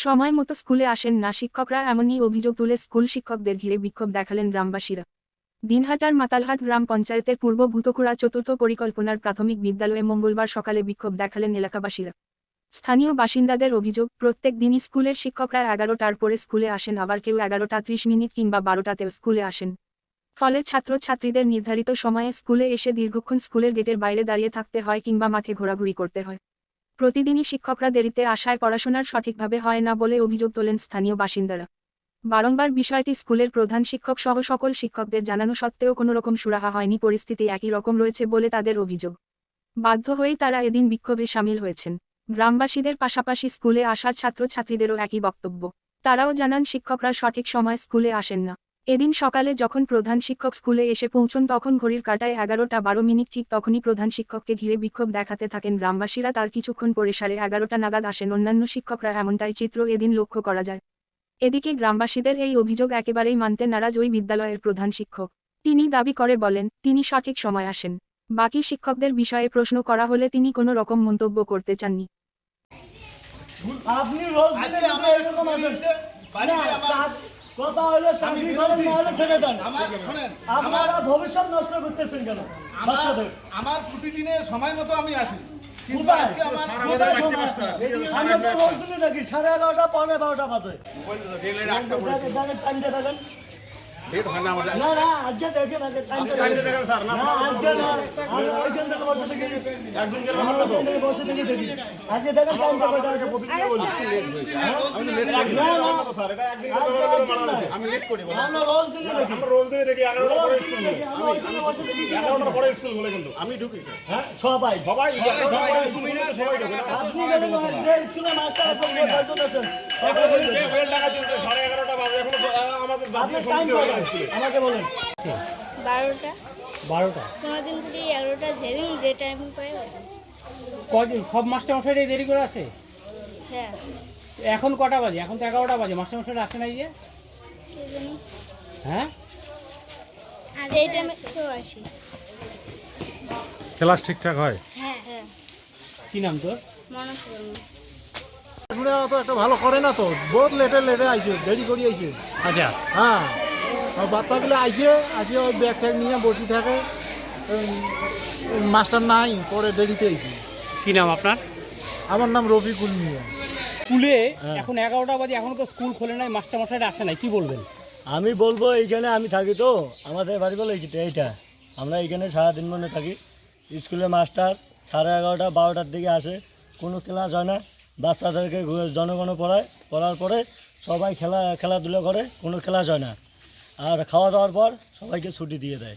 সময় মতো স্কুলে আসেন না শিক্ষকরা, এমনই অভিযোগ তুলে স্কুল শিক্ষকদের ঘিরে বিক্ষোভ দেখালেন গ্রামবাসীরা। দিনহাটার মাতালহাট গ্রাম পঞ্চায়েতের পূর্ব ভূতকুড়া চতুর্থ পরিকল্পনার প্রাথমিক বিদ্যালয়ে মঙ্গলবার সকালে বিক্ষোভ দেখালেন এলাকাবাসীরা। স্থানীয় বাসিন্দাদের অভিযোগ, প্রত্যেক দিনই স্কুলের শিক্ষকরা 11টার পরে স্কুলে আসেন, আবার কেউ 11:30 কিংবা 12টাতেও স্কুলে আসেন। ফলে ছাত্রছাত্রীদের নির্ধারিত সময়ে স্কুলে এসে দীর্ঘক্ষণ স্কুলের গেটের বাইরে দাঁড়িয়ে থাকতে হয় কিংবা মাঠে ঘোরাঘুরি করতে হয়। প্রতিদিনই শিক্ষকরা দেরিতে আসায় পড়াশোনার সঠিকভাবে হয় না বলে অভিযোগ তোলেন স্থানীয় বাসিন্দারা। বারংবার বিষয়টি স্কুলের প্রধান শিক্ষক সহ সকল শিক্ষকদের জানানো সত্ত্বেও কোনোরকম সুরাহা হয়নি। পরিস্থিতি একই রকম রয়েছে বলে তাদের অভিযোগ। বাধ্য হয়েই তারা এদিন বিক্ষোভে সামিল হয়েছেন। গ্রামবাসীদের পাশাপাশি স্কুলে আসার ছাত্রছাত্রীদেরও একই বক্তব্য। তারাও জানান শিক্ষকরা সঠিক সময় স্কুলে আসেন না। এদিন সকালে যখন প্রধান শিক্ষক স্কুলে এসে পৌঁছন তখন ঘড়ির কাঁটায় 11:12, ঠিক তখনই প্রধান শিক্ষককে ঘিরে বিক্ষোভ দেখাতে থাকেন গ্রামবাসীরা। তার কিছুক্ষণ পরে 11:30 নাগাদ আসেন অন্যান্য শিক্ষকরা, এমনটাই চিত্র এদিন লক্ষ্য করা যায়। এদিকে গ্রামবাসীদের এই অভিযোগ একেবারেই মানতে নারাজ ওই বিদ্যালয়ের প্রধান শিক্ষক। তিনি দাবি করে বলেন, তিনি সঠিক সময় আসেন। বাকি শিক্ষকদের বিষয়ে প্রশ্ন করা হলে তিনি কোনো রকম মন্তব্য করতে চাননি। আপনি রোজ দিলে আপনি এরকম আসেন না, কথা হলো চাকরি করেন না হলে ছেড়ে দেন। আপনারা ভবিষ্যৎ নষ্ট করতেছেন কেন? আমার প্রতিদিনের সময় মতো আমি আসি, কিন্তু কোথায় আজকে আমার কোথায় সময়? আমি তো রোজ দিলে দেখি 11:30, 11:45 বাজে। দেখেন টাইমটা দেখেন। না না, আজকে দেখেন, আজকে টাইমটা দেখেন স্যার। না আজকে না, আমি ওইখান থেকে বসে দেখি, একদিন গেলে ওইখান থেকে বসে দেখি দেখি। আজকে দেখেন টাইমটা কয়টা আছে? আমি লেট করি। আমরা রোজ দিলে দেখি, দেখি 11টার পরে স্কুল বলে। আমরা ওইখানে বসে দেখি। 11টার পরে স্কুল বলে কিন্তু আমি ঢুকি স্যার। হ্যাঁ সবাই সবাই 11টার পরে স্কুল মিলে তো সবাই ঢোকে না। আপনি গেলেন যে স্কুলে মাস্টার আছেন, কয়জন আছেন? যে বেল টাকা দিতে 11:30 বাজে এখন আমাদের আপনি টাইম বলেন, আমাকে বলেন। 12টা কোনোদিন থেকে 11টা, যেদিন যে টাইম পাই ওই time। কদিন সব মাস্টারমশাইরাই দেরি করে আসে? হ্যাঁ, এখন কটা বাজে? এখন তো 11টা বাজে, মাস্টারমশাইরা আসে নাই যে? কি জানি হ্যাঁ, আজ এই টাইমে তো আসি। ক্লাস ঠিকঠাক হয়? হ্যাঁ হ্যাঁ, কি নাম তোর? মনোজ বর্মা। শুনে অত একটা ভালো করে না তো, বহুত লেটে আইছে, দেরি করে আইছে। আচ্ছা, হ্যাঁ, আর বাচ্চাগুলো আইছে ওই ব্যাগ ট্যাগ নিয়ে বসে থাকে, মাস্টার নাই, পরে দেরিতে আইছে। কি নাম আপনার? আমার নাম রফিকুল মিয়া। স্কুলে এখন 11টা বাজে, এখনো তো স্কুল খোলে নাই, মাস্টারমশাইরা আসে নাই, কি বলবেন? আমি বলবো এইখানে আমি থাকি তো, আমাদের বাড়ি বলে এইটা, আমরা এইখানে সারাদিন মনে থাকি। স্কুলে মাস্টার 11:30, 12টার দিকে আসে, কোনো ক্লাস হয় না। বাচ্চাদেরকে জনগণ পড়ার পরে সবাই খেলাধুলা করে, কোনো ক্লাস হয় না। আর খাওয়া দাওয়ার পর সবাইকে ছুটি দিয়ে দেয়।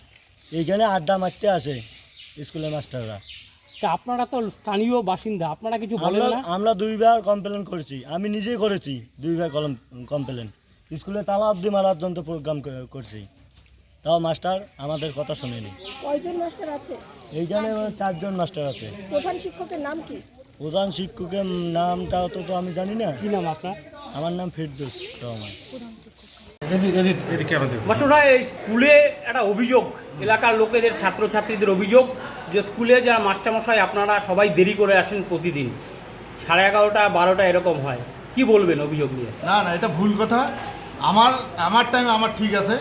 এইখানে আড্ডা মারতে আসে স্কুলের মাস্টাররা। তা আপনারা তো স্থানীয় বাসিন্দা, আপনারা কিছু বলেন না? আমরা 2বার কমপ্লেন করেছি, আমি নিজেই করেছি 2বার কমপ্লেন। স্কুলে তালা অবধি মারার জন্য প্রোগ্রাম করছি, তাও মাস্টার আমাদের কথা শোনেনি। কয়জন মাস্টার আছে? এইখানে 4 জন মাস্টার আছে। প্রধান শিক্ষকের নাম কি? প্রধান শিক্ষকের নামটা তো আমি জানি না। কি নাম আপনার? আমার নাম ফিরদৌস রহমান। মাস্টারমশাই, এই স্কুলে একটা অভিযোগ, এলাকার লোকেদের, ছাত্রছাত্রীদের অভিযোগ যে স্কুলে যারা মাস্টারমশাই আপনারা সবাই দেরি করে আসেন, প্রতিদিন 11:30, 12টা এরকম হয়, কি বলবেন অভিযোগ নিয়ে? না না, এটা ভুল কথা। আমার টাইম আমার ঠিক আছে,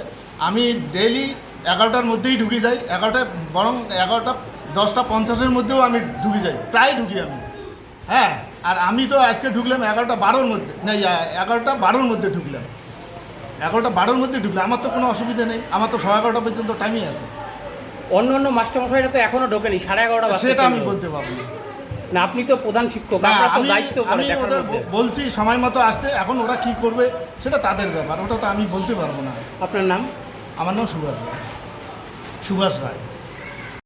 আমি ডেইলি 11টার মধ্যেই ঢুকে যাই। 11টা, বরং 11:10-50-এর মধ্যেও আমি ঢুকে যাই, প্রায় ঢুকি আমি। হ্যাঁ, আর আমি তো আজকে ঢুকলাম 11:12-র মধ্যে, না 11:12-র মধ্যে ঢুকলাম। 11:12-র মধ্যে ঢুকলাম, আমার তো কোনো অসুবিধা নেই, আমার তো 11:30 পর্যন্ত টাইমই আছে। অন্য মাস্টারমশাইরা তো এখনো ঢোকেনি, 11:30 বাজে। সেটা আমি বলতে পারবো না। না, আপনি তো প্রধান শিক্ষক, না, আপনার তো আমি দায়িত্ব করে আমি দেখার ওদের মধ্যে। বলছি সময় মতো আসতে, এখন ওরা কি করবে সেটা তাদের ব্যাপার, ওটা তো আমি বলতে পারবো না। আপনার নাম? আমার নাম সুভাষ রায়।